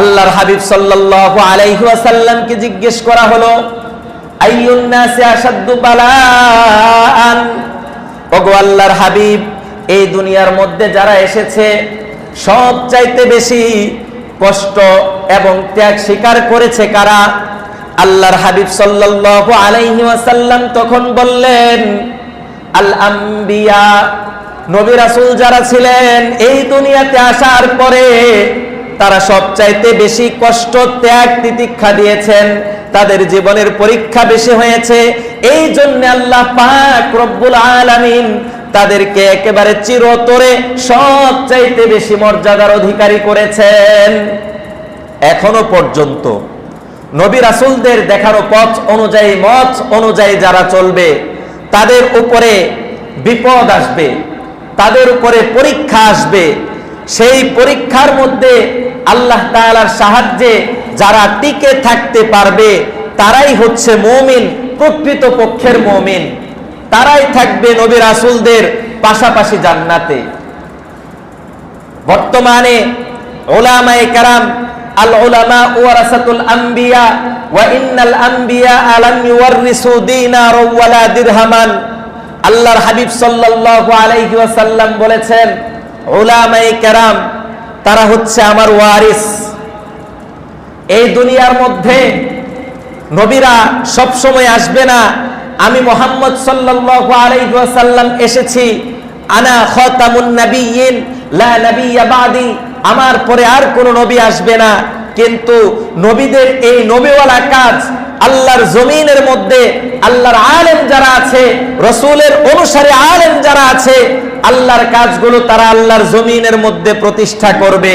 আল্লাহর হাবিব সাল্লাল্লাহু আলাইহি ওয়াসাল্লামকে জিজ্ঞেস করা হলো, আইয়ুন নাসি আশাদ্দু বালাআন, ওগো আল্লাহর হাবিব, এই দুনিয়ার মধ্যে যারা এসেছে সবচাইতে বেশি কষ্ট এবং ত্যাগ স্বীকার করেছে কারা? আল্লাহর হাবিব সাল্লাল্লাহু আলাইহি ওয়াসাল্লাম তখন বললেন, আল আম্বিয়া, নবী রাসূল যারা ছিলেন এই দুনিয়াতে আসার পরে তারা সবচাইতে বেশি কষ্ট ত্যাগ তিতিক্ষা দিয়েছেন, তাদের জীবনের পরীক্ষা বেশি হয়েছে। এই জন্য আল্লাহ পাক রব্বুল আলামিন তাদেরকে একেবারে চিরতরে সবচাইতে বেশি মর্যাদার অধিকারী করেছেন। এখনো পর্যন্ত নবী রাসূলদের দেখানো পথ অনুযায়ী, মত অনুযায়ী যারা চলবে তাদের উপরে বিপদ আসবে, তাদের উপরে পরীক্ষা আসবে। সেই পরীক্ষার মধ্যে আল্লাহ তাআলার সাহায্যে যারা টিকে থাকতে পারবে তারাই হচ্ছে মুমিন, প্রকৃত পক্ষের মুমিন। তারাই থাকবে নবী রাসূলদের পাশাপাশি জান্নাতে। বর্তমানে উলামায়ে কেরাম, আল উলামা ওয়ারাসাতুল আম্বিয়া ওয়া ইন্নাল আম্বিয়া লাম ইউওয়ারিসু দিনার ওয়ালা দিরহামান। আল্লাহর হাবিব সাল্লাল্লাহু আলাইহি ওয়াসাল্লাম বলেছেন, উলামায়ে কেরাম তারা হচ্ছে আমার ওয়ারিস। এই দুনিয়ার মধ্যে নবীরা সব সময় আসবে না। আমি মুহাম্মদ সাল্লাল্লাহু আলাইহি ওয়াসাল্লাম এসেছি, আনা খাতামুন নাবিয়্যিন লা নাবিয়্যা বাদি, আমার পরে আর কোন নবী আসবে না। কিন্তু নবীদের এই নবীওয়ালা কাজ আল্লাহর জমিনের মধ্যে আল্লাহর আলেম যারা আছে, রাসূলের অনুসারী আলেম যারা আছে, আল্লাহর কাজগুলো তারা আল্লাহর জমিনের মধ্যে প্রতিষ্ঠা করবে।